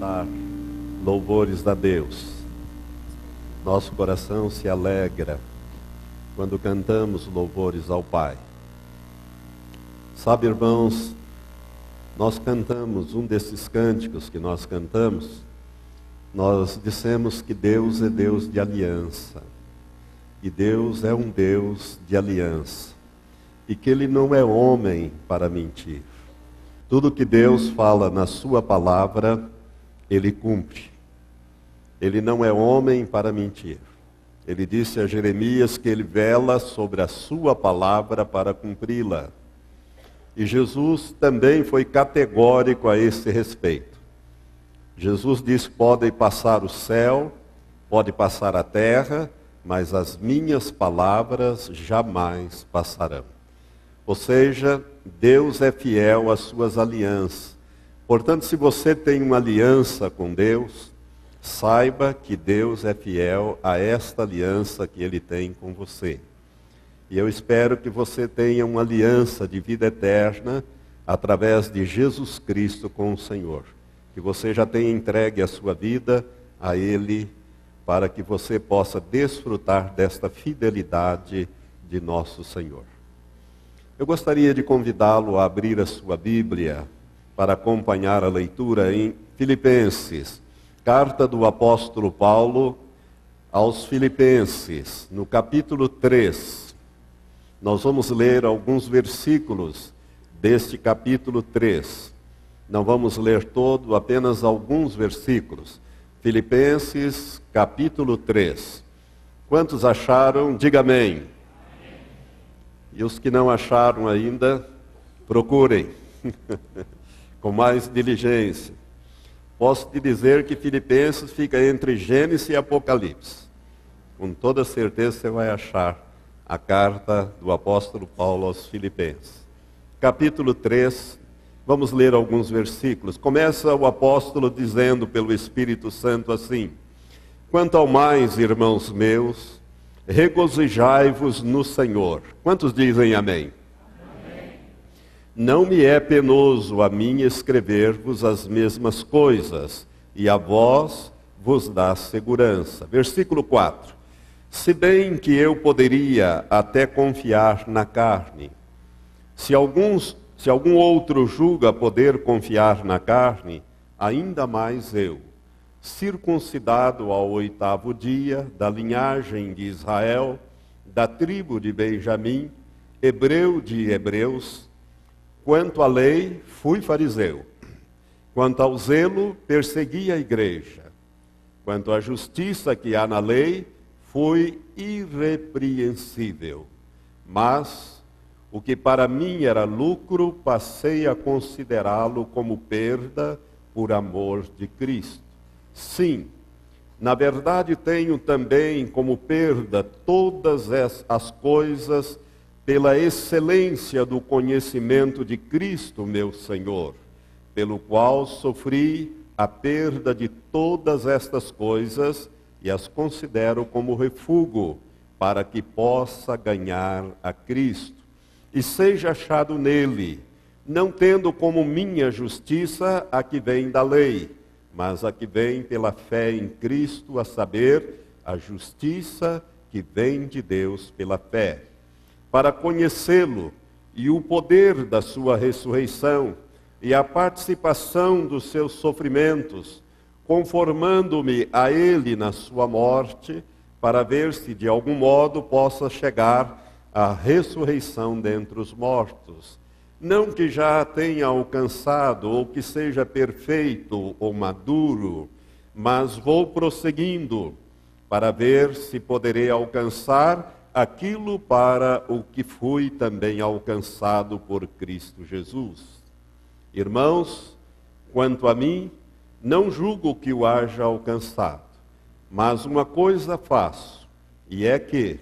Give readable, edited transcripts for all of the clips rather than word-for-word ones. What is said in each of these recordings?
cantar louvores a Deus. Nosso coração se alegra quando cantamos louvores ao Pai. Sabe, irmãos, nós cantamos um desses cânticos que nós cantamos. Nós dissemos que Deus é Deus de aliança. E Deus é um Deus de aliança. E que Ele não é homem para mentir. Tudo que Deus fala na sua palavra, Ele cumpre. Ele não é homem para mentir. Ele disse a Jeremias que Ele vela sobre a sua palavra para cumpri-la. E Jesus também foi categórico a esse respeito. Jesus disse: pode passar o céu, pode passar a terra, mas as minhas palavras jamais passarão. Ou seja, Deus é fiel às suas alianças. Portanto, se você tem uma aliança com Deus, saiba que Deus é fiel a esta aliança que Ele tem com você. E eu espero que você tenha uma aliança de vida eterna através de Jesus Cristo com o Senhor. Que você já tenha entregue a sua vida a Ele, para que você possa desfrutar desta fidelidade de nosso Senhor. Eu gostaria de convidá-lo a abrir a sua Bíblia para acompanhar a leitura em Filipenses, carta do apóstolo Paulo aos Filipenses, no capítulo 3. Nós vamos ler alguns versículos deste capítulo 3. Não vamos ler todo, apenas alguns versículos. Filipenses, capítulo 3. Quantos acharam? Diga amém. Amém. E os que não acharam ainda, procurem com mais diligência. Posso te dizer que Filipenses fica entre Gênesis e Apocalipse. Com toda certeza você vai achar a carta do apóstolo Paulo aos Filipenses. Capítulo 3. Vamos ler alguns versículos. Começa o apóstolo dizendo pelo Espírito Santo assim: quanto ao mais, irmãos meus, regozijai-vos no Senhor. Quantos dizem amém? Amém. Não me é penoso a mim escrever-vos as mesmas coisas, e a vós vos dá segurança. Versículo 4. Se bem que eu poderia até confiar na carne, se algum outro julga poder confiar na carne, ainda mais eu, circuncidado ao 8º dia, da linhagem de Israel, da tribo de Benjamim, hebreu de hebreus, quanto à lei, fui fariseu. Quanto ao zelo, persegui a igreja. Quanto à justiça que há na lei, fui irrepreensível. Mas o que para mim era lucro, passei a considerá-lo como perda por amor de Cristo. Sim, na verdade tenho também como perda todas as coisas pela excelência do conhecimento de Cristo, meu Senhor, pelo qual sofri a perda de todas estas coisas e as considero como refúgio, para que possa ganhar a Cristo e seja achado nele, não tendo como minha justiça a que vem da lei, mas a que vem pela fé em Cristo, a saber, a justiça que vem de Deus pela fé, para conhecê-lo e o poder da sua ressurreição e a participação dos seus sofrimentos, conformando-me a ele na sua morte, para ver se de algum modo possa chegar a ressurreição dentre os mortos. Não que já tenha alcançado, ou que seja perfeito ou maduro, mas vou prosseguindo, para ver se poderei alcançar aquilo para o que fui também alcançado por Cristo Jesus. Irmãos, quanto a mim, não julgo que o haja alcançado, mas uma coisa faço, e é que,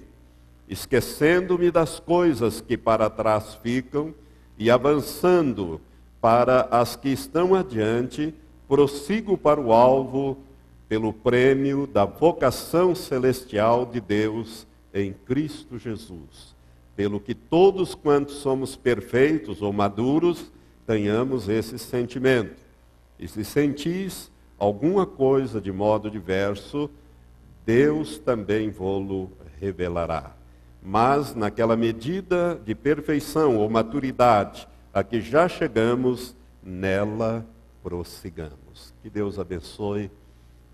esquecendo-me das coisas que para trás ficam e avançando para as que estão adiante, prossigo para o alvo pelo prêmio da vocação celestial de Deus em Cristo Jesus. Pelo que todos quantos somos perfeitos ou maduros, tenhamos esse sentimento. E se sentis alguma coisa de modo diverso, Deus também vô-lo revelará. Mas naquela medida de perfeição ou maturidade a que já chegamos, nela prossigamos. Que Deus abençoe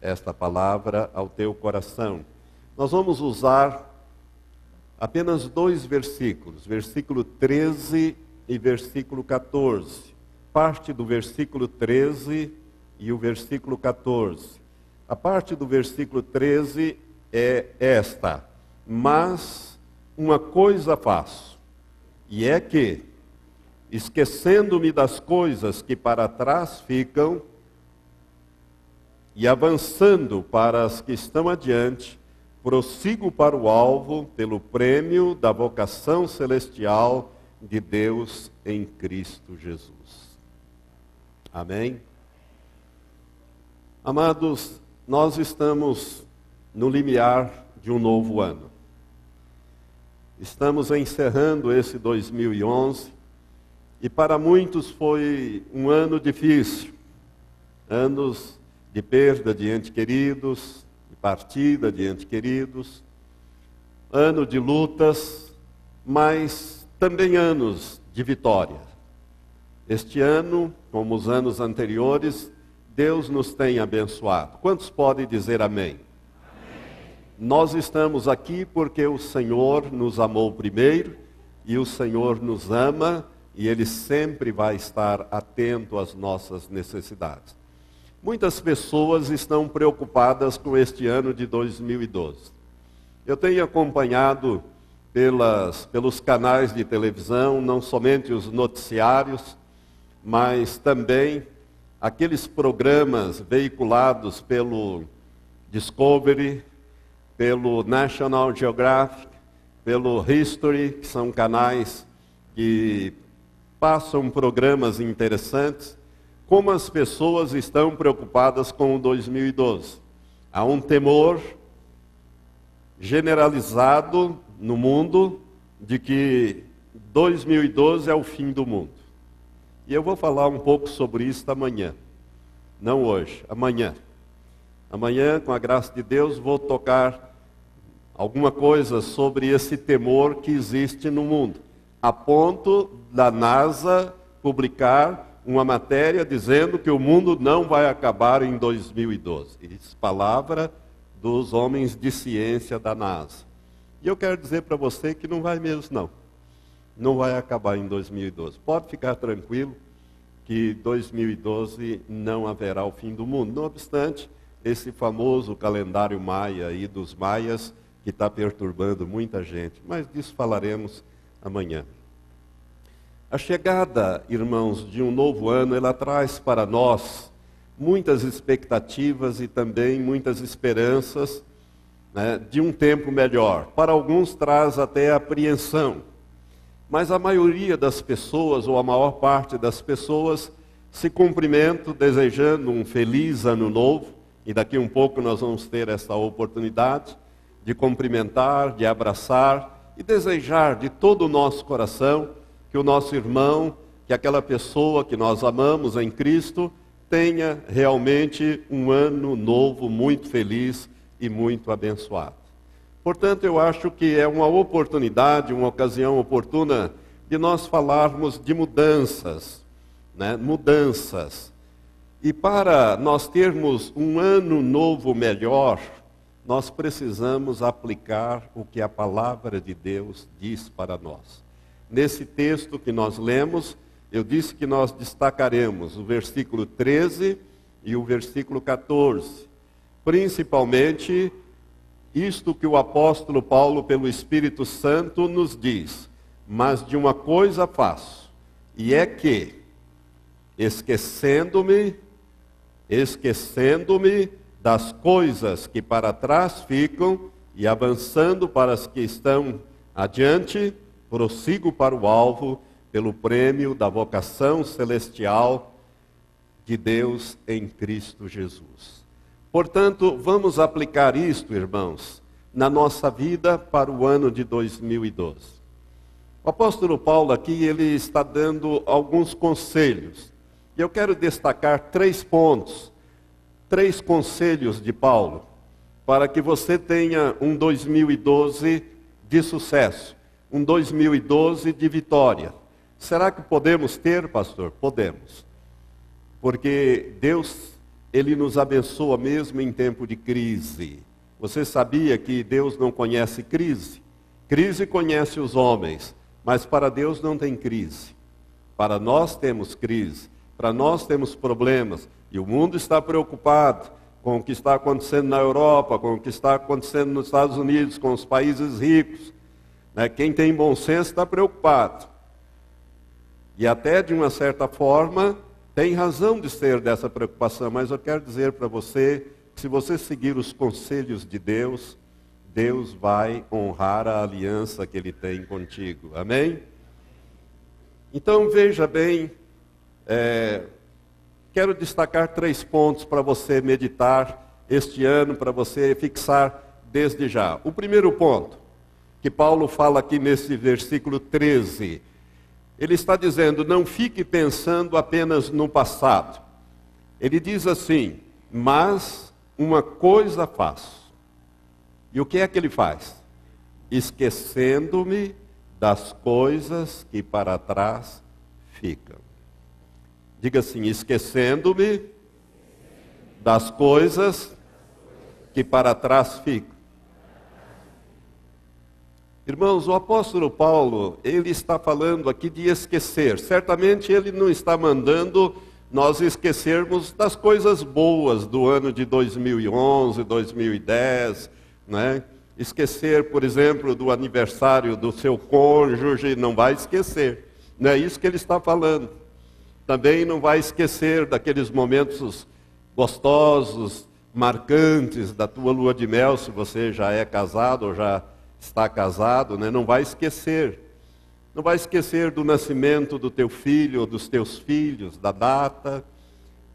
esta palavra ao teu coração. Nós vamos usar apenas 2 versículos, versículo 13 e versículo 14. Parte do versículo 13 e o versículo 14. A parte do versículo 13 é esta: mas uma coisa faço, e é que, esquecendo-me das coisas que para trás ficam, e avançando para as que estão adiante, prossigo para o alvo, pelo prêmio da vocação celestial de Deus em Cristo Jesus. Amém? Amados, nós estamos no limiar de um novo ano. Estamos encerrando esse 2011 e para muitos foi um ano difícil. Anos de perda de entes queridos, de partida de entes queridos, ano de lutas, mas também anos de vitória. Este ano, como os anos anteriores, Deus nos tem abençoado. Quantos podem dizer amém? Nós estamos aqui porque o Senhor nos amou primeiro e o Senhor nos ama e Ele sempre vai estar atento às nossas necessidades. Muitas pessoas estão preocupadas com este ano de 2012. Eu tenho acompanhado pelos canais de televisão, não somente os noticiários, mas também aqueles programas veiculados pelo Discovery, pelo National Geographic, pelo History, que são canais que passam programas interessantes, como as pessoas estão preocupadas com o 2012. Há um temor generalizado no mundo de que 2012 é o fim do mundo. E eu vou falar um pouco sobre isso amanhã. Não hoje, amanhã. Amanhã, com a graça de Deus, vou tocar alguma coisa sobre esse temor que existe no mundo, a ponto da NASA publicar uma matéria dizendo que o mundo não vai acabar em 2012. Isso, palavra dos homens de ciência da NASA. E eu quero dizer para você que não vai mesmo, não. Não vai acabar em 2012. Pode ficar tranquilo que 2012 não haverá o fim do mundo. Não obstante, esse famoso calendário maia e dos maias que está perturbando muita gente. Mas disso falaremos amanhã. A chegada, irmãos, de um novo ano, ela traz para nós muitas expectativas e também muitas esperanças, né, de um tempo melhor. Para alguns traz até apreensão. Mas a maioria das pessoas, ou a maior parte das pessoas, se cumprimentam desejando um feliz ano novo. E daqui um pouco nós vamos ter essa oportunidade de cumprimentar, de abraçar e desejar de todo o nosso coração que o nosso irmão, que aquela pessoa que nós amamos em Cristo, tenha realmente um ano novo muito feliz e muito abençoado. Portanto, eu acho que é uma oportunidade, uma ocasião oportuna de nós falarmos de mudanças, né? Mudanças. E para nós termos um ano novo melhor, nós precisamos aplicar o que a palavra de Deus diz para nós. Nesse texto que nós lemos, eu disse que nós destacaremos o versículo 13 e o versículo 14. Principalmente, isto que o apóstolo Paulo, pelo Espírito Santo, nos diz: mas de uma coisa faço, e é que, esquecendo-me das coisas que para trás ficam, e avançando para as que estão adiante, prossigo para o alvo, pelo prêmio da vocação celestial de Deus em Cristo Jesus. Portanto, vamos aplicar isto, irmãos, na nossa vida para o ano de 2012. O apóstolo Paulo aqui, ele está dando alguns conselhos. E eu quero destacar 3 pontos 3 conselhos de Paulo para que você tenha um 2012 de sucesso, um 2012 de vitória. Será que podemos ter, pastor? Podemos. Porque Deus, Ele nos abençoa mesmo em tempo de crise. Você sabia que Deus não conhece crise? Crise conhece os homens, mas para Deus não tem crise. Para nós temos crise, para nós temos problemas, e o mundo está preocupado com o que está acontecendo na Europa, com o que está acontecendo nos Estados Unidos, com os países ricos. Quem tem bom senso está preocupado. E até de uma certa forma, tem razão de ser dessa preocupação, mas eu quero dizer para você que se você seguir os conselhos de Deus, Deus vai honrar a aliança que Ele tem contigo. Amém? Então veja bem, quero destacar 3 pontos para você meditar este ano, para você fixar desde já. O primeiro ponto, que Paulo fala aqui nesse versículo 13, ele está dizendo, não fique pensando apenas no passado. Ele diz assim, mas uma coisa faço. E o que é que ele faz? Esquecendo-me das coisas que para trás ficam. Diga assim, esquecendo-me das coisas que para trás ficam. Irmãos, o apóstolo Paulo, ele está falando aqui de esquecer. Certamente ele não está mandando nós esquecermos das coisas boas do ano de 2011, 2010, né? Esquecer, por exemplo, do aniversário do seu cônjuge, não vai esquecer. Não é isso que ele está falando. Também não vai esquecer daqueles momentos gostosos, marcantes da tua lua de mel, se você já é casado ou já está casado, né? Não vai esquecer. Não vai esquecer do nascimento do teu filho ou dos teus filhos, da data,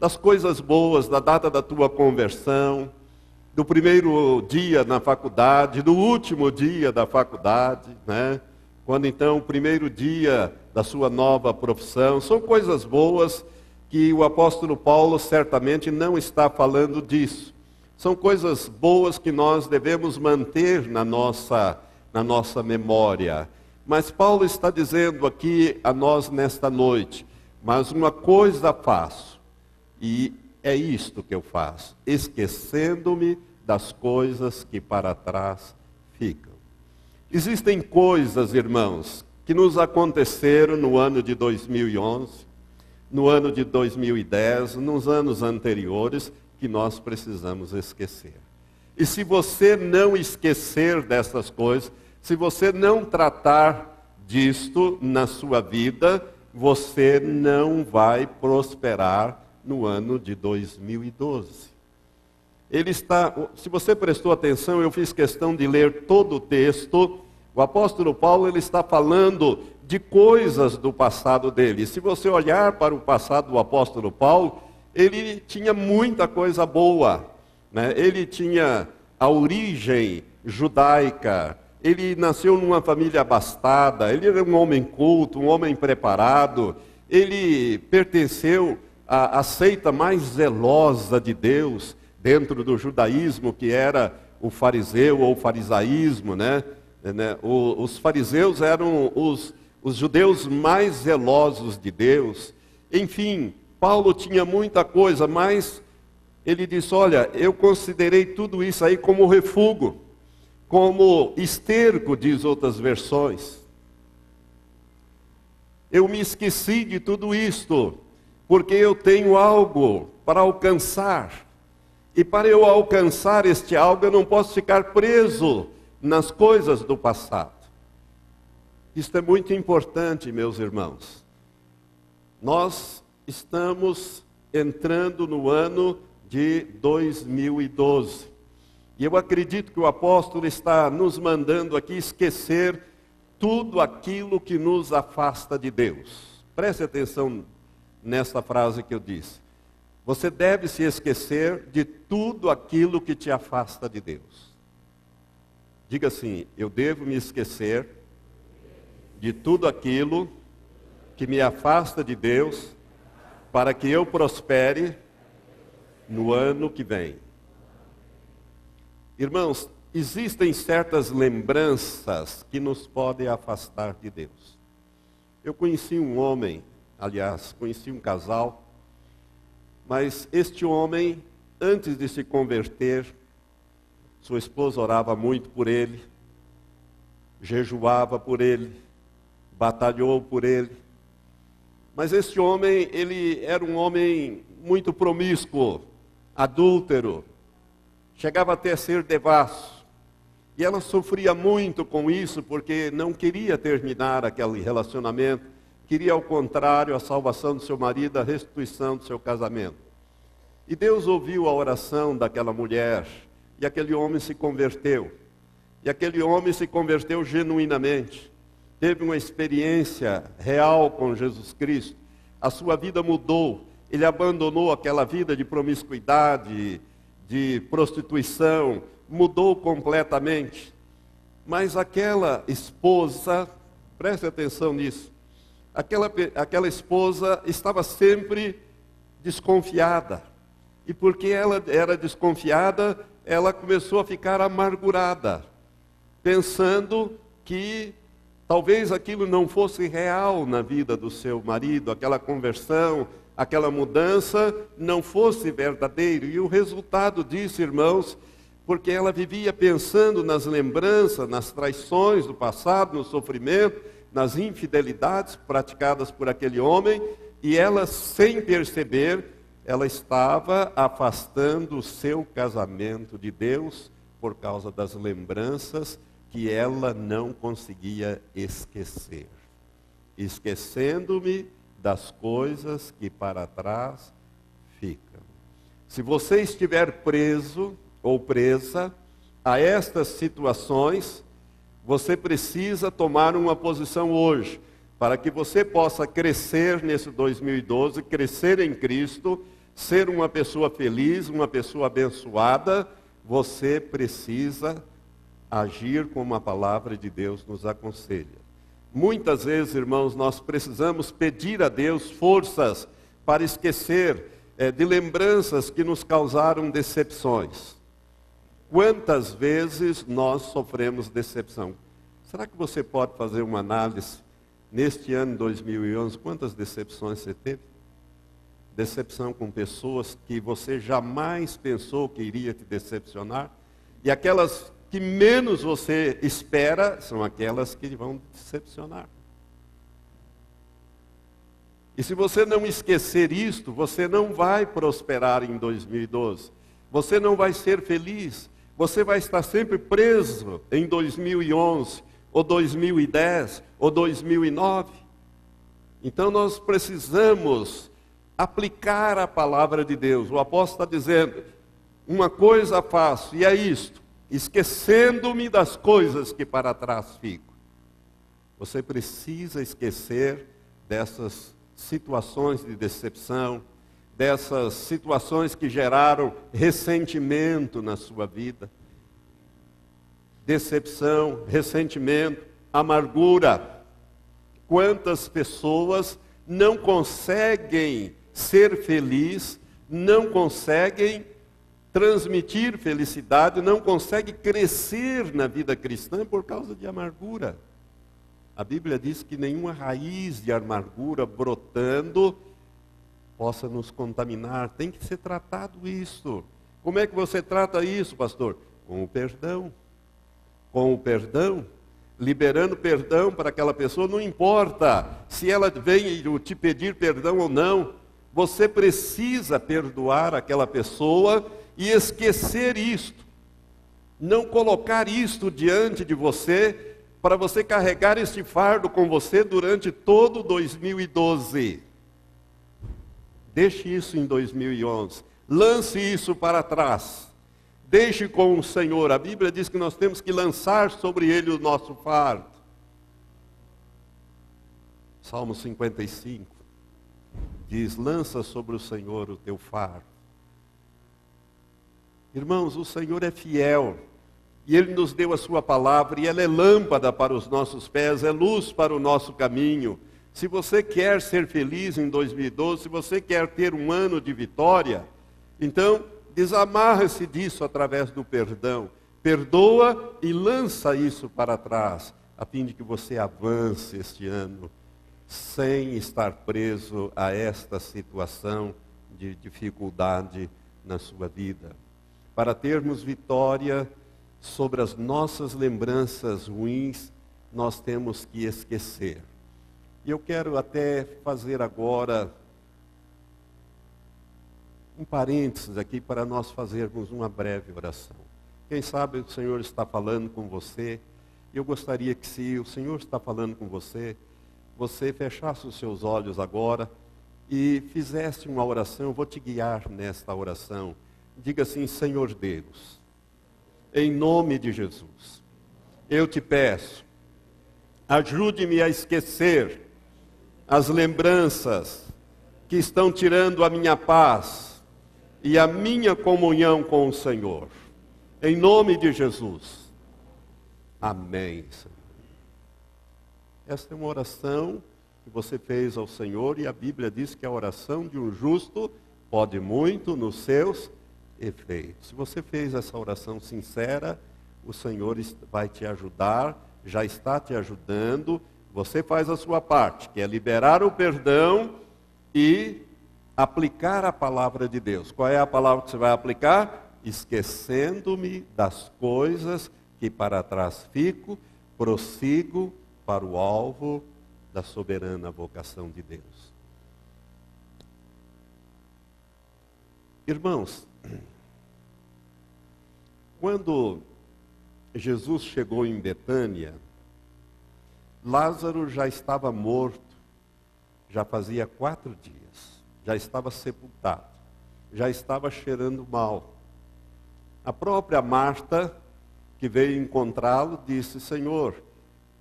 das coisas boas, da data da tua conversão, do primeiro dia na faculdade, do último dia da faculdade, né? Quando então o primeiro dia da sua nova profissão, são coisas boas que o apóstolo Paulo certamente não está falando disso. São coisas boas que nós devemos manter na nossa memória. Mas Paulo está dizendo aqui a nós nesta noite, mas uma coisa faço, e é isto que eu faço, esquecendo-me das coisas que para trás ficam. Existem coisas, irmãos, que nos aconteceram no ano de 2011, no ano de 2010, nos anos anteriores, que nós precisamos esquecer. E se você não esquecer dessas coisas, se você não tratar disto na sua vida, você não vai prosperar no ano de 2012. Se você prestou atenção, eu fiz questão de ler todo o texto. O apóstolo Paulo, ele está falando de coisas do passado dele. Se você olhar para o passado do apóstolo Paulo, ele tinha muita coisa boa, né? Ele tinha a origem judaica, ele nasceu numa família abastada, ele era um homem culto, um homem preparado, ele pertenceu à seita mais zelosa de Deus dentro do judaísmo, que era o fariseu ou o farisaísmo, né? Os fariseus eram os judeus mais zelosos de Deus. Enfim, Paulo tinha muita coisa, mas ele disse, olha, eu considerei tudo isso aí como refúgio, como esterco, diz outras versões. Eu me esqueci de tudo isto, porque eu tenho algo para alcançar. E para eu alcançar este algo, eu não posso ficar preso nas coisas do passado. Isto é muito importante, meus irmãos. Nós estamos entrando no ano de 2012. E eu acredito que o apóstolo está nos mandando aqui esquecer tudo aquilo que nos afasta de Deus. Preste atenção nessa frase que eu disse. Você deve se esquecer de tudo aquilo que te afasta de Deus. Diga assim, eu devo me esquecer de tudo aquilo que me afasta de Deus, para que eu prospere no ano que vem. Irmãos, existem certas lembranças que nos podem afastar de Deus. Eu conheci um homem, aliás, conheci um casal, mas este homem, antes de se converter, sua esposa orava muito por ele, jejuava por ele, batalhou por ele. Mas este homem, ele era um homem muito promíscuo, adúltero, chegava até a ser devasso. E ela sofria muito com isso, porque não queria terminar aquele relacionamento, queria ao contrário a salvação do seu marido, a restituição do seu casamento. E Deus ouviu a oração daquela mulher, e aquele homem se converteu. E aquele homem se converteu genuinamente. Teve uma experiência real com Jesus Cristo. A sua vida mudou. Ele abandonou aquela vida de promiscuidade, de prostituição, mudou completamente. Mas aquela esposa, preste atenção nisso, aquela esposa estava sempre desconfiada. E porque ela era desconfiada, ela começou a ficar amargurada, pensando que talvez aquilo não fosse real na vida do seu marido, aquela conversão, aquela mudança não fosse verdadeiro. E o resultado disso, irmãos, porque ela vivia pensando nas lembranças, nas traições do passado, no sofrimento, nas infidelidades praticadas por aquele homem, e ela, sem perceber, ela estava afastando o seu casamento de Deus por causa das lembranças que ela não conseguia esquecer. Esquecendo-me das coisas que para trás ficam. Se você estiver preso ou presa a estas situações, você precisa tomar uma posição hoje, para que você possa crescer nesse 2012, crescer em Cristo, ser uma pessoa feliz, uma pessoa abençoada. Você precisa agir como a palavra de Deus nos aconselha. Muitas vezes, irmãos, nós precisamos pedir a Deus forças para esquecer de lembranças que nos causaram decepções. Quantas vezes nós sofremos decepção? Será que você pode fazer uma análise neste ano 2011? Quantas decepções você teve? Decepção com pessoas que você jamais pensou que iria te decepcionar. E aquelas que menos você espera são aquelas que vão decepcionar. E se você não esquecer isto, você não vai prosperar em 2012. Você não vai ser feliz. Você vai estar sempre preso em 2011, ou 2010, ou 2009. Então nós precisamos aplicar a palavra de Deus. O apóstolo está dizendo, uma coisa faço, e é isto, esquecendo-me das coisas que para trás ficam. Você precisa esquecer dessas situações de decepção, dessas situações que geraram ressentimento na sua vida. Decepção, ressentimento, amargura. Quantas pessoas não conseguem ser felizes, não conseguem transmitir felicidade, não conseguem crescer na vida cristã por causa de amargura. A Bíblia diz que nenhuma raiz de amargura brotando possa nos contaminar. Tem que ser tratado isso. Como é que você trata isso, pastor? Com o perdão. Com o perdão, liberando perdão para aquela pessoa, não importa se ela vem te pedir perdão ou não, você precisa perdoar aquela pessoa e esquecer isto. Não colocar isto diante de você, para você carregar este fardo com você durante todo 2012. Deixe isso em 2011. Lance isso para trás. Deixe com o Senhor. A Bíblia diz que nós temos que lançar sobre Ele o nosso fardo. Salmo 55 diz, lança sobre o Senhor o teu fardo. Irmãos, o Senhor é fiel. E Ele nos deu a sua palavra, e ela é lâmpada para os nossos pés, é luz para o nosso caminho. Se você quer ser feliz em 2012, se você quer ter um ano de vitória, Então, desamarra-se disso através do perdão. Perdoa e lança isso para trás, a fim de que você avance este ano sem estar preso a esta situação de dificuldade na sua vida. Para termos vitória sobre as nossas lembranças ruins, nós temos que esquecer. E eu quero até fazer agora um parênteses aqui para nós fazermos uma breve oração. Quem sabe o Senhor está falando com você. Eu gostaria que, se o Senhor está falando com você, você fechasse os seus olhos agora e fizesse uma oração. Eu vou te guiar nesta oração. Diga assim: Senhor Deus, em nome de Jesus, eu te peço, ajude-me a esquecer as lembranças que estão tirando a minha paz e a minha comunhão com o Senhor. Em nome de Jesus. Amém, Senhor. Esta é uma oração que você fez ao Senhor, e a Bíblia diz que a oração de um justo pode muito nos seus efeitos. Se você fez essa oração sincera, o Senhor vai te ajudar, já está te ajudando. Você faz a sua parte, que é liberar o perdão e aplicar a palavra de Deus. Qual é a palavra que você vai aplicar? Esquecendo-me das coisas que para trás fico, prossigo para o alvo da soberana vocação de Deus. Irmãos, quando Jesus chegou em Betânia, Lázaro já estava morto, já fazia 4 dias, já estava sepultado, já estava cheirando mal. A própria Marta, que veio encontrá-lo, disse: Senhor,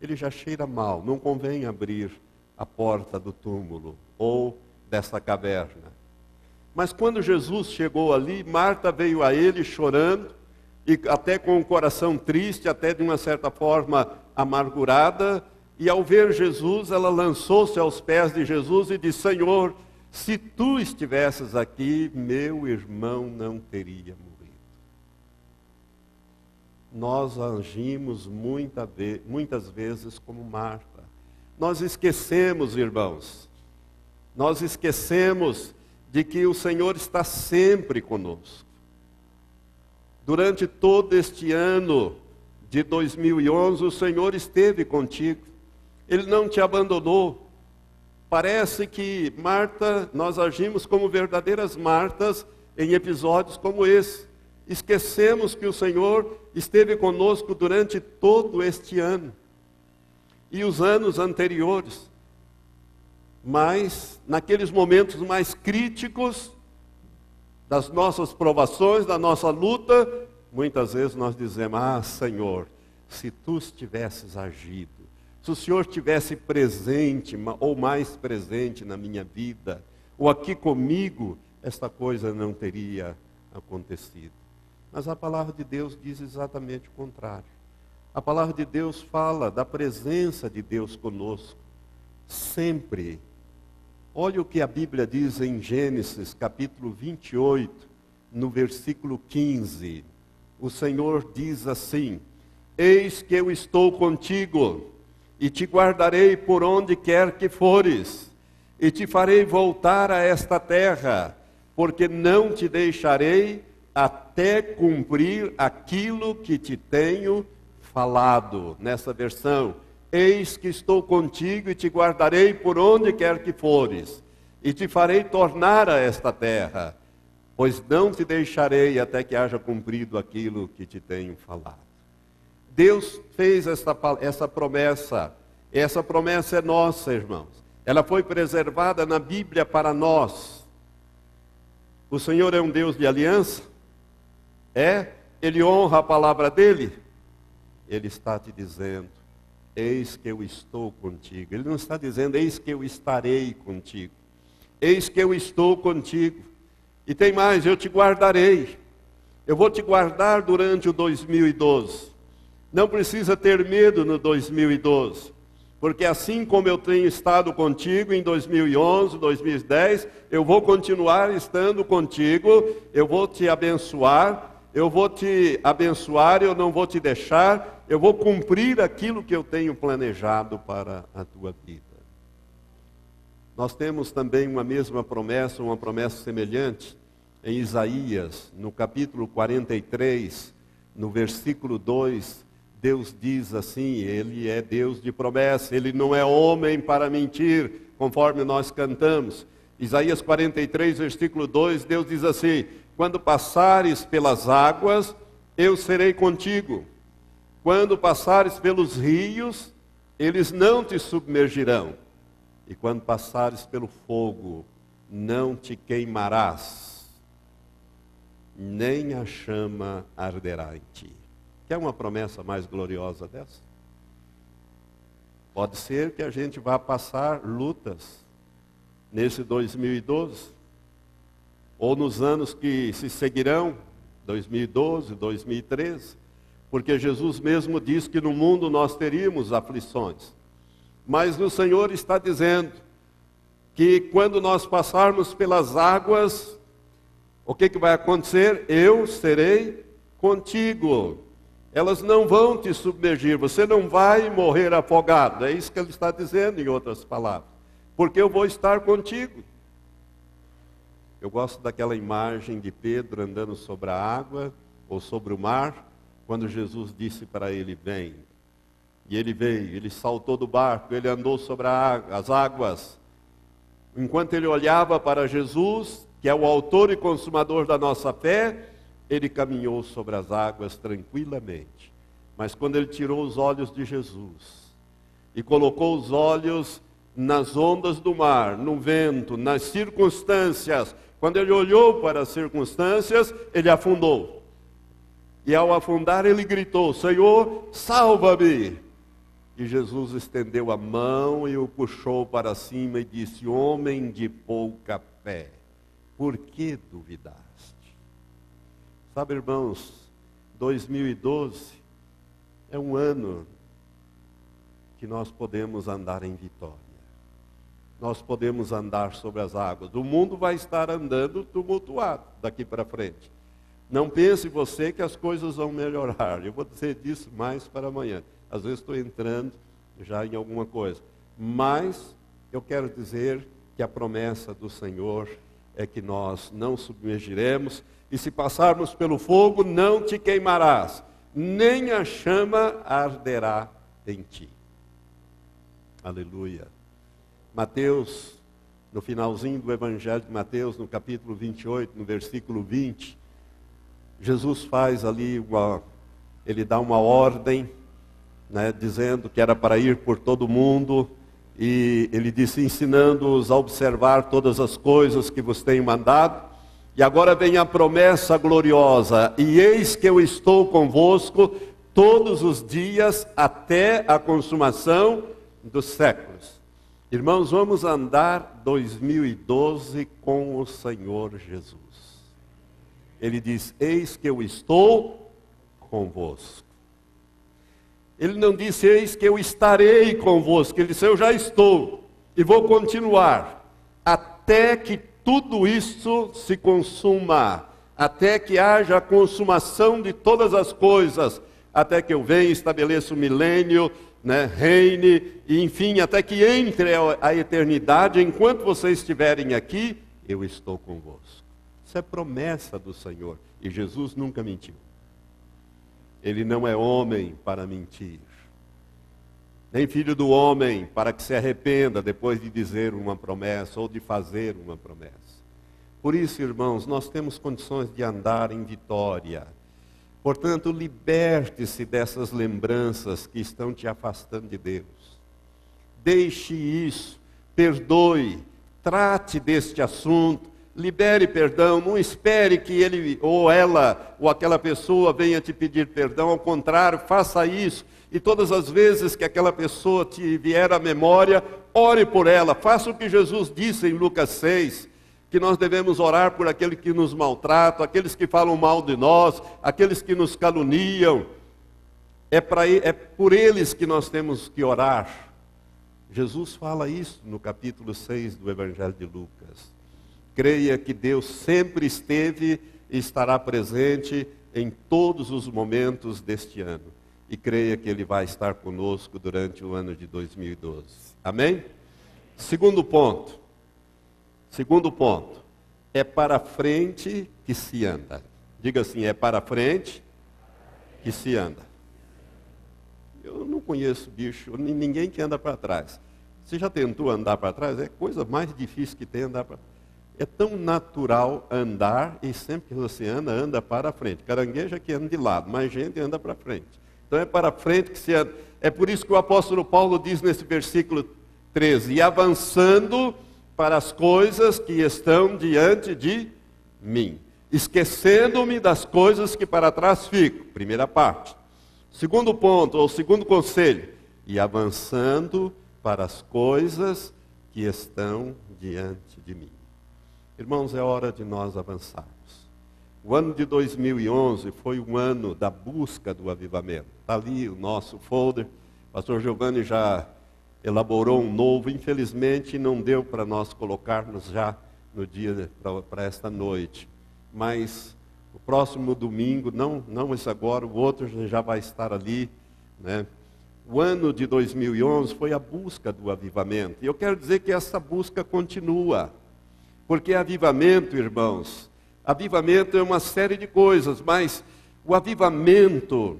ele já cheira mal, não convém abrir a porta do túmulo ou dessa caverna. Mas quando Jesus chegou ali, Marta veio a ele chorando, e até com o coração triste, até de uma certa forma amargurada, e ao ver Jesus, ela lançou-se aos pés de Jesus e disse: Senhor, se tu estivesses aqui, meu irmão não teria morrido. Nós agimos muitas vezes como Marta. Nós esquecemos, irmãos, nós esquecemos de que o Senhor está sempre conosco. Durante todo este ano de 2011, o Senhor esteve contigo. Ele não te abandonou. Parece que Marta, nós agimos como verdadeiras Martas em episódios como esse. Esquecemos que o Senhor esteve conosco durante todo este ano e os anos anteriores. Mas, naqueles momentos mais críticos das nossas provações, da nossa luta, muitas vezes nós dizemos: ah, Senhor, se tu estivesses agido, se o Senhor estivesse presente, ou mais presente na minha vida, ou aqui comigo, esta coisa não teria acontecido. Mas a palavra de Deus diz exatamente o contrário. A palavra de Deus fala da presença de Deus conosco, sempre. Olha o que a Bíblia diz em Gênesis, capítulo 28, no versículo 15. O Senhor diz assim: eis que eu estou contigo, e te guardarei por onde quer que fores, e te farei voltar a esta terra, porque não te deixarei até cumprir aquilo que te tenho falado. Nessa versão, eis que estou contigo e te guardarei por onde quer que fores, e te farei tornar a esta terra, pois não te deixarei até que haja cumprido aquilo que te tenho falado. Deus fez essa promessa. Essa promessa é nossa, irmãos. Ela foi preservada na Bíblia para nós. O Senhor é um Deus de aliança? Ele honra a palavra dele? Ele está te dizendo: eis que eu estou contigo. Ele não está dizendo: eis que eu estarei contigo. Eis que eu estou contigo. E tem mais: eu te guardarei. Eu vou te guardar durante o 2012. Não precisa ter medo no 2012. Porque assim como eu tenho estado contigo em 2011, 2010, eu vou continuar estando contigo, eu vou te abençoar, eu não vou te deixar, eu vou cumprir aquilo que eu tenho planejado para a tua vida. Nós temos também uma mesma promessa, uma promessa semelhante, em Isaías, no capítulo 43, no versículo 2, Deus diz assim, Ele é Deus de promessa, Ele não é homem para mentir, conforme nós cantamos. Isaías 43, versículo 2, Deus diz assim: quando passares pelas águas, eu serei contigo. Quando passares pelos rios, eles não te submergirão. E quando passares pelo fogo, não te queimarás, nem a chama arderá em ti. Quer uma promessa mais gloriosa dessa? Pode ser que a gente vá passar lutas nesse 2012, ou nos anos que se seguirão, 2012, 2013, porque Jesus mesmo diz que no mundo nós teríamos aflições. Mas o Senhor está dizendo que quando nós passarmos pelas águas, o que vai acontecer? Eu serei contigo. Elas não vão te submergir, você não vai morrer afogado. É isso que ele está dizendo em outras palavras. Porque eu vou estar contigo. Eu gosto daquela imagem de Pedro andando sobre a água, ou sobre o mar, quando Jesus disse para ele, vem. E ele veio, ele saltou do barco, ele andou sobre as águas. Enquanto ele olhava para Jesus, que é o autor e consumador da nossa fé, ele caminhou sobre as águas tranquilamente. Mas quando ele tirou os olhos de Jesus e colocou os olhos nas ondas do mar, no vento, nas circunstâncias, quando ele olhou para as circunstâncias, ele afundou. E ao afundar ele gritou, Senhor, salva-me! E Jesus estendeu a mão e o puxou para cima e disse, homem de pouca fé, por que duvidaste? Sabe, irmãos, 2012 é um ano que nós podemos andar em vitória. Nós podemos andar sobre as águas. O mundo vai estar andando tumultuado daqui para frente. Não pense você que as coisas vão melhorar. Eu vou dizer disso mais para amanhã. Às vezes estou entrando já em alguma coisa. Mas eu quero dizer que a promessa do Senhor é que nós não submergiremos. E se passarmos pelo fogo, não te queimarás, nem a chama arderá em ti. Aleluia. Mateus, no finalzinho do Evangelho de Mateus, no capítulo 28, no versículo 20, Jesus faz ali, ele dá uma ordem, dizendo que era para ir por todo mundo, e ele disse, ensinando-os a observar todas as coisas que vos tenho mandado. E agora vem a promessa gloriosa, e eis que eu estou convosco todos os dias até a consumação dos séculos. Irmãos, vamos andar 2012 com o Senhor Jesus. Ele diz, eis que eu estou convosco. Ele não disse, eis que eu estarei convosco. Ele disse, eu já estou e vou continuar até que tudo isso se consuma, até que haja a consumação de todas as coisas, até que eu venha e estabeleça o milênio, reine, e enfim, até que entre a eternidade. Enquanto vocês estiverem aqui, eu estou convosco. Isso é promessa do Senhor, e Jesus nunca mentiu. Ele não é homem para mentir, nem filho do homem para que se arrependa depois de dizer uma promessa ou de fazer uma promessa. Por isso, irmãos, nós temos condições de andar em vitória. Portanto, liberte-se dessas lembranças que estão te afastando de Deus. Deixe isso, perdoe, trate deste assunto, libere perdão, não espere que ele ou ela ou aquela pessoa venha te pedir perdão, ao contrário, faça isso. E todas as vezes que aquela pessoa te vier à memória, ore por ela. Faça o que Jesus disse em Lucas 6, que nós devemos orar por aqueles que nos maltratam, aqueles que falam mal de nós, aqueles que nos caluniam. É por eles que nós temos que orar. Jesus fala isso no capítulo 6 do Evangelho de Lucas. Creia que Deus sempre esteve e estará presente em todos os momentos deste ano. E creia que Ele vai estar conosco durante o ano de 2012. Amém? Segundo ponto. É para frente que se anda. Diga assim, é para frente que se anda. Eu não conheço bicho, ninguém que anda para trás. Você já tentou andar para trás? É a coisa mais difícil que tem andar para trás. É tão natural andar e sempre que você anda para frente. Caranguejo é que anda de lado, mas gente anda para frente. Então é para frente que se anda. É por isso que o apóstolo Paulo diz nesse versículo 13, e avançando para as coisas que estão diante de mim, esquecendo-me das coisas que para trás ficam. Primeira parte. Segundo ponto, ou segundo conselho, e avançando para as coisas que estão diante de mim. Irmãos, é hora de nós avançarmos. O ano de 2011 foi um ano da busca do avivamento. Está ali o nosso folder. O pastor Giovanni já elaborou um novo. Infelizmente não deu para nós colocarmos já no dia para esta noite. Mas o próximo domingo, não esse agora, o outro já vai estar ali, né? O ano de 2011 foi a busca do avivamento. E eu quero dizer que essa busca continua. Porque avivamento, irmãos, avivamento é uma série de coisas, mas o avivamento,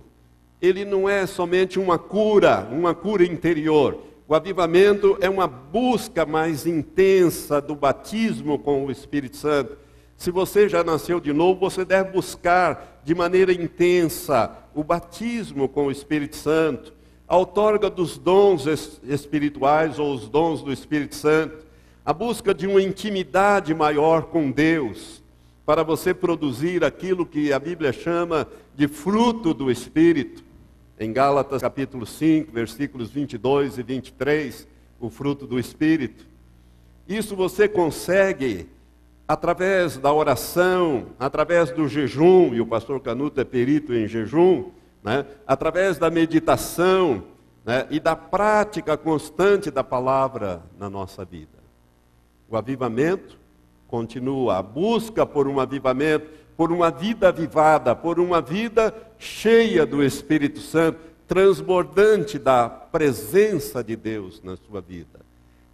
ele não é somente uma cura interior. O avivamento é uma busca mais intensa do batismo com o Espírito Santo. Se você já nasceu de novo, você deve buscar de maneira intensa o batismo com o Espírito Santo, a outorga dos dons espirituais ou os dons do Espírito Santo, a busca de uma intimidade maior com Deus, para você produzir aquilo que a Bíblia chama de fruto do Espírito. Em Gálatas capítulo 5, versículos 22 e 23, o fruto do Espírito. Isso você consegue através da oração, através do jejum, e o pastor Canuto é perito em jejum, né? Através da meditação, né? E da prática constante da palavra na nossa vida. O avivamento continua, a busca por um avivamento, por uma vida avivada, por uma vida cheia do Espírito Santo, transbordante da presença de Deus na sua vida.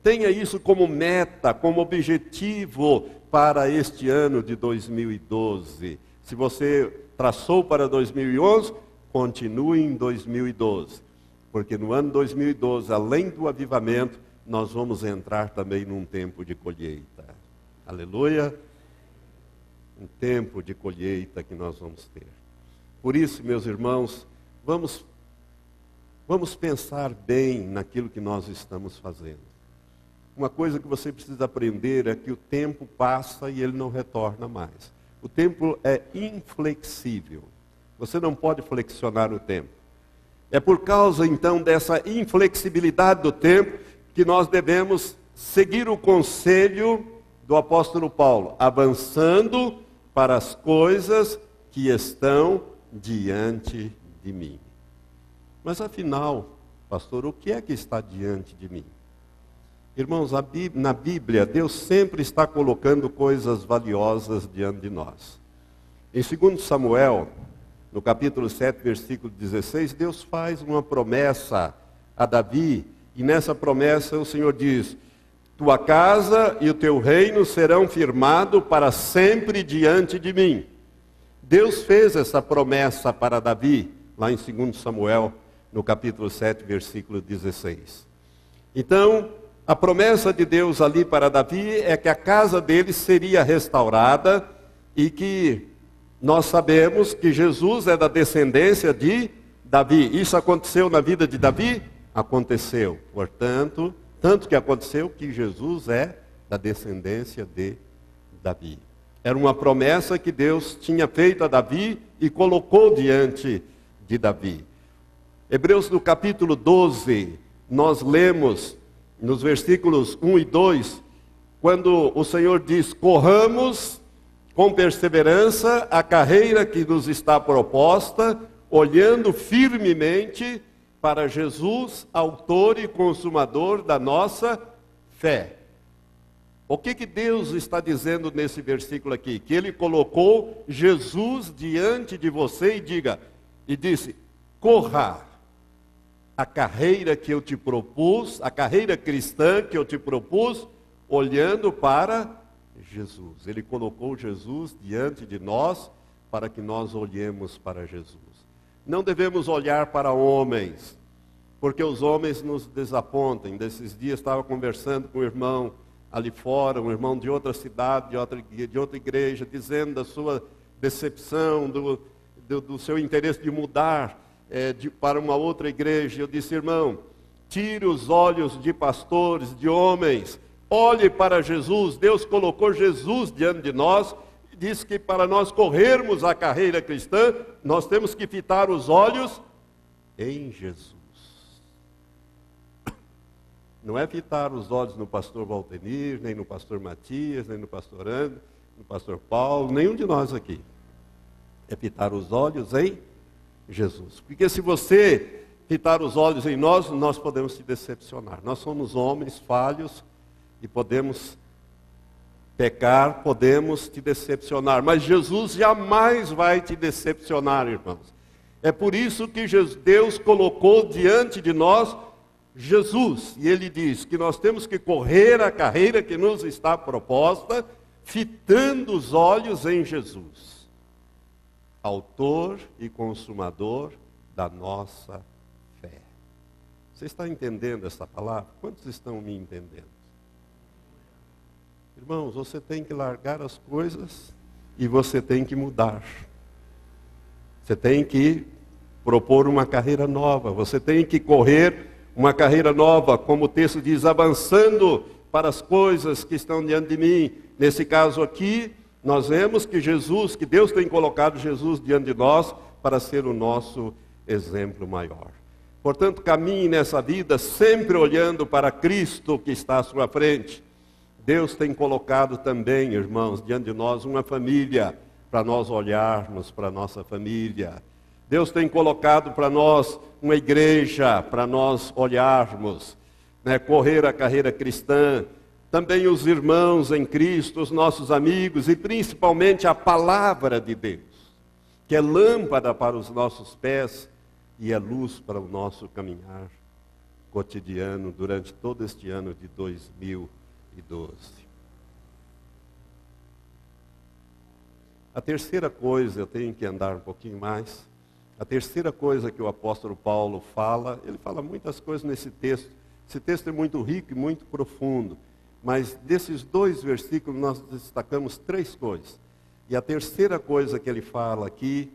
Tenha isso como meta, como objetivo para este ano de 2012. Se você traçou para 2011, continue em 2012. Porque no ano 2012, além do avivamento, nós vamos entrar também num tempo de colheita. Aleluia! Um tempo de colheita que nós vamos ter. Por isso, meus irmãos, vamos pensar bem naquilo que nós estamos fazendo. Uma coisa que você precisa aprender é que o tempo passa e ele não retorna mais. O tempo é inflexível. Você não pode flexionar o tempo. É por causa, então, dessa inflexibilidade do tempo que nós devemos seguir o conselho do apóstolo Paulo, avançando para as coisas que estão diante de mim. Mas afinal, pastor, o que é que está diante de mim? Irmãos, na Bíblia, Deus sempre está colocando coisas valiosas diante de nós. Em 2 Samuel, no capítulo 7, versículo 16, Deus faz uma promessa a Davi, e nessa promessa o Senhor diz: tua casa e o teu reino serão firmados para sempre diante de mim. Deus fez essa promessa para Davi, lá em 2 Samuel, no capítulo 7, versículo 16. Então, a promessa de Deus ali para Davi é que a casa dele seria restaurada e que nós sabemos que Jesus é da descendência de Davi. Isso aconteceu na vida de Davi? Aconteceu. Portanto, tanto que aconteceu que Jesus é da descendência de Davi. Era uma promessa que Deus tinha feito a Davi e colocou diante de Davi. Hebreus no capítulo 12, nós lemos nos versículos 1 e 2, quando o Senhor diz: corramos com perseverança a carreira que nos está proposta, olhando firmemente para Jesus, autor e consumador da nossa fé. O que Deus está dizendo nesse versículo aqui? Que Ele colocou Jesus diante de você e disse, corra a carreira que eu te propus, a carreira cristã que eu te propus, olhando para Jesus. Ele colocou Jesus diante de nós para que nós olhemos para Jesus. Não devemos olhar para homens, porque os homens nos desapontam. Desses dias estava conversando com um irmão ali fora, um irmão de outra cidade, de outra igreja, dizendo da sua decepção, do seu interesse de mudar para uma outra igreja. Eu disse, irmão, tire os olhos de pastores, de homens, olhe para Jesus. Deus colocou Jesus diante de nós e disse que para nós corrermos a carreira cristã, nós temos que fitar os olhos em Jesus. Não é fitar os olhos no pastor Valtenir, nem no pastor Matias, nem no pastor André, no pastor Paulo, nenhum de nós aqui. É fitar os olhos em Jesus. Porque se você fitar os olhos em nós, nós podemos te decepcionar. Nós somos homens falhos e podemos pecar, podemos te decepcionar. Mas Jesus jamais vai te decepcionar, irmãos. É por isso que Deus colocou diante de nós Jesus, e Ele diz que nós temos que correr a carreira que nos está proposta, fitando os olhos em Jesus, autor e consumador da nossa fé. Você está entendendo essa palavra? Quantos estão me entendendo? Irmãos, você tem que largar as coisas e você tem que mudar. Você tem que propor uma carreira nova, você tem que correr uma carreira nova, como o texto diz, avançando para as coisas que estão diante de mim. Nesse caso aqui, nós vemos que Deus tem colocado Jesus diante de nós para ser o nosso exemplo maior. Portanto, caminhe nessa vida sempre olhando para Cristo que está à sua frente. Deus tem colocado também, irmãos, diante de nós uma família, para nós olharmos para a nossa família. Deus tem colocado para nós uma igreja, para nós olharmos, correr a carreira cristã. Também os irmãos em Cristo, os nossos amigos e principalmente a palavra de Deus, que é lâmpada para os nossos pés e é luz para o nosso caminhar cotidiano durante todo este ano de 2012. A terceira coisa, eu tenho que andar um pouquinho mais. A terceira coisa que o apóstolo Paulo fala, ele fala muitas coisas nesse texto. Esse texto é muito rico e muito profundo. Mas desses 2 versículos nós destacamos 3 coisas. E a terceira coisa que ele fala aqui,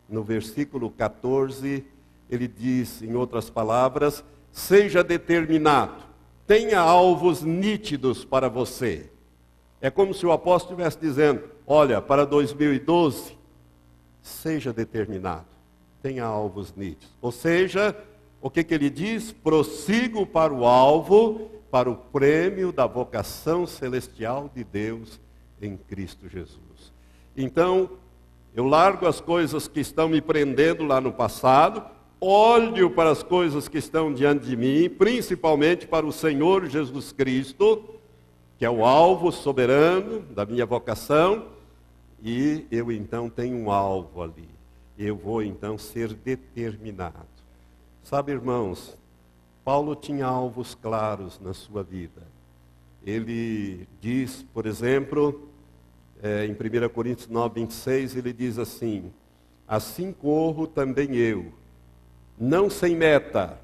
no versículo 14, ele diz, em outras palavras, seja determinado, tenha alvos nítidos para você. É como se o apóstolo estivesse dizendo, olha, para 2012, seja determinado. Tenha alvos nítidos. Ou seja, o que ele diz? Prossigo para o alvo, para o prêmio da vocação celestial de Deus em Cristo Jesus. Então, eu largo as coisas que estão me prendendo lá no passado, olho para as coisas que estão diante de mim, principalmente para o Senhor Jesus Cristo, que é o alvo soberano da minha vocação, e eu então tenho um alvo ali. Eu vou então ser determinado. Sabe, irmãos, Paulo tinha alvos claros na sua vida. Ele diz, por exemplo, em 1 Coríntios 9, 26, ele diz assim, assim corro também eu, não sem meta,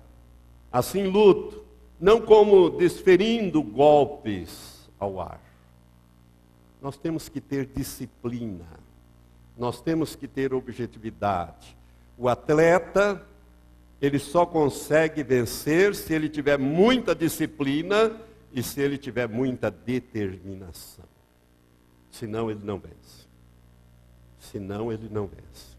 assim luto, não como desferindo golpes ao ar. Nós temos que ter disciplina. Nós temos que ter objetividade. O atleta, ele só consegue vencer se ele tiver muita disciplina e se ele tiver muita determinação. Senão ele não vence. Senão ele não vence.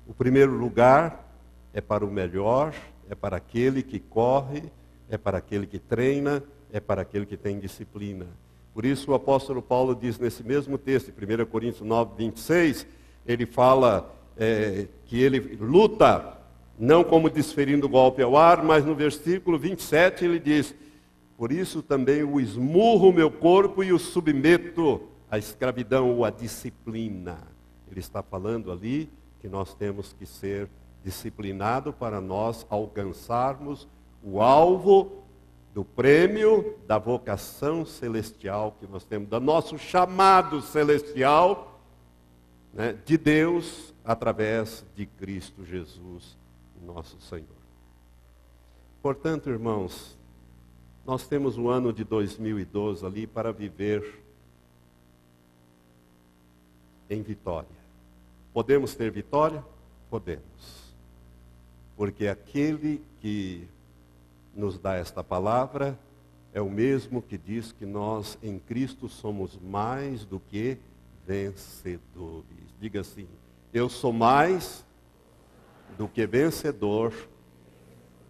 O primeiro lugar é para o melhor, é para aquele que corre, é para aquele que treina, é para aquele que tem disciplina. Por isso o apóstolo Paulo diz nesse mesmo texto, 1 Coríntios 9, 26, ele fala que ele luta Não como desferindo golpe ao ar, mas no versículo 27 ele diz: por isso também o esmurro o meu corpo e o submeto à escravidão ou à disciplina. Ele está falando ali que nós temos que ser disciplinados para nós alcançarmos o alvo do prêmio da vocação celestial que nós temos, do nosso chamado celestial, né, de Deus através de Cristo Jesus, nosso Senhor. Portanto, irmãos, nós temos o ano de 2012 ali para viver em vitória. Podemos ter vitória? Podemos. Porque aquele que nos dá esta palavra é o mesmo que diz que nós em Cristo somos mais do que vencedores. Diga assim: eu sou mais do que vencedor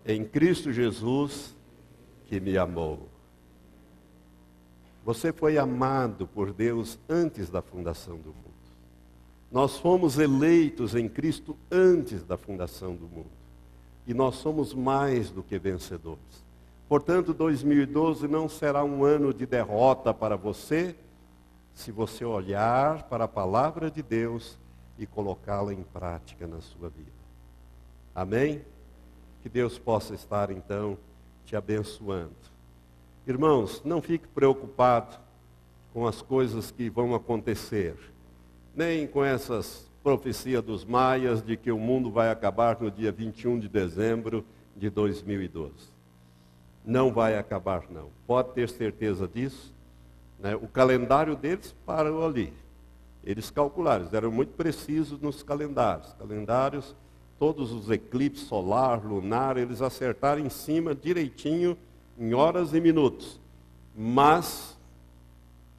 em Cristo Jesus que me amou. Você foi amado por Deus antes da fundação do mundo. Nós fomos eleitos em Cristo antes da fundação do mundo. E nós somos mais do que vencedores. Portanto, 2012 não será um ano de derrota para você, se você olhar para a palavra de Deus e colocá-la em prática na sua vida. Amém? Que Deus possa estar, então, te abençoando. Irmãos, não fique preocupado com as coisas que vão acontecer, nem com essas profecias dos maias de que o mundo vai acabar no dia 21 de dezembro de 2012. Não vai acabar, não. Pode ter certeza disso. Né? O calendário deles parou ali. Eles calcularam, eles eram muito precisos nos calendários. Calendários, todos os eclipses solar, lunar, eles acertaram em cima direitinho, em horas e minutos. Mas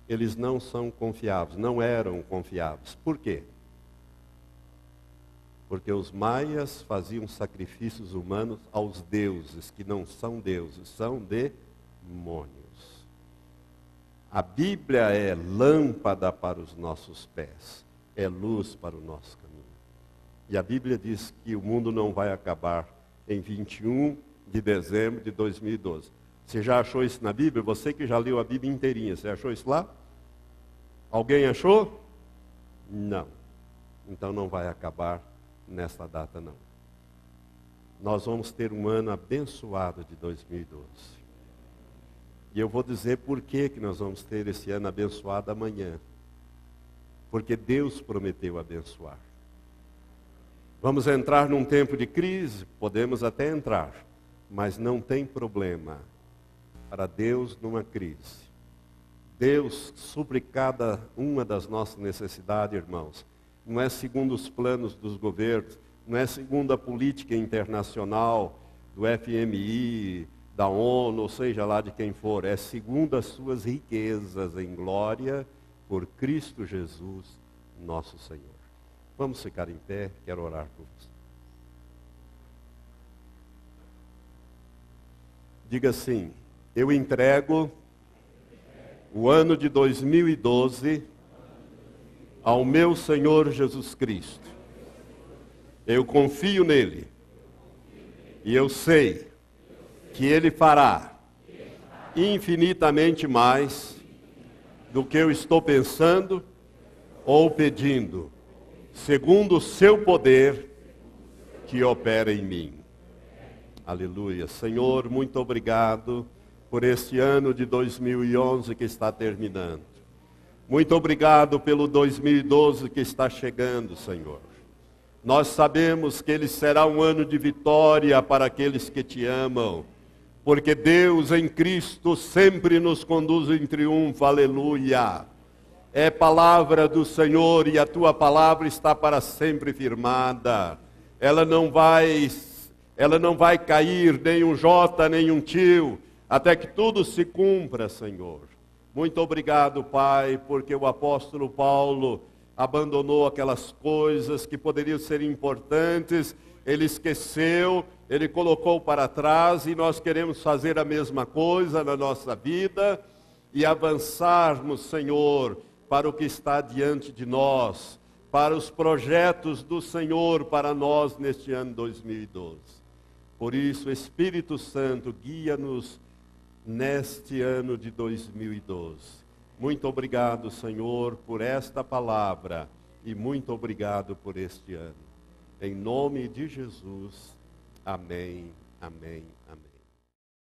eles não são confiáveis, não eram confiáveis. Por quê? Porque os maias faziam sacrifícios humanos aos deuses, que não são deuses, são demônios. A Bíblia é lâmpada para os nossos pés, é luz para o nosso caminho. E a Bíblia diz que o mundo não vai acabar em 21 de dezembro de 2012. Você já achou isso na Bíblia? Você que já leu a Bíblia inteirinha, você achou isso lá? Alguém achou? Não. Então não vai acabar nessa data, não. Nós vamos ter um ano abençoado de 2012. E eu vou dizer por que nós vamos ter esse ano abençoado amanhã. Porque Deus prometeu abençoar. Vamos entrar num tempo de crise? Podemos até entrar. Mas não tem problema para Deus numa crise. Deus supre cada uma das nossas necessidades, irmãos. Não é segundo os planos dos governos, não é segundo a política internacional, do FMI, da ONU, ou seja lá de quem for, é segundo as suas riquezas em glória por Cristo Jesus, nosso Senhor. Vamos ficar em pé, quero orar por você. Diga assim: eu entrego o ano de 2012 ao meu Senhor Jesus Cristo. Eu confio nele. E eu sei que Ele fará infinitamente mais do que eu estou pensando ou pedindo, segundo o seu poder que opera em mim. Aleluia. Senhor, muito obrigado por este ano de 2011 que está terminando. Muito obrigado pelo 2012 que está chegando, Senhor. Nós sabemos que ele será um ano de vitória para aqueles que te amam, porque Deus em Cristo sempre nos conduz em triunfo, aleluia. É palavra do Senhor e a tua palavra está para sempre firmada. Ela não vai cair, nem um jota, nem um tio, até que tudo se cumpra, Senhor. Muito obrigado, Pai, porque o apóstolo Paulo abandonou aquelas coisas que poderiam ser importantes, ele esqueceu, ele colocou para trás, e nós queremos fazer a mesma coisa na nossa vida e avançarmos, Senhor, para o que está diante de nós, para os projetos do Senhor para nós neste ano 2012. Por isso, Espírito Santo, guia-nos neste ano de 2012. Muito obrigado, Senhor, por esta palavra e muito obrigado por este ano. Em nome de Jesus, amém, amém, amém.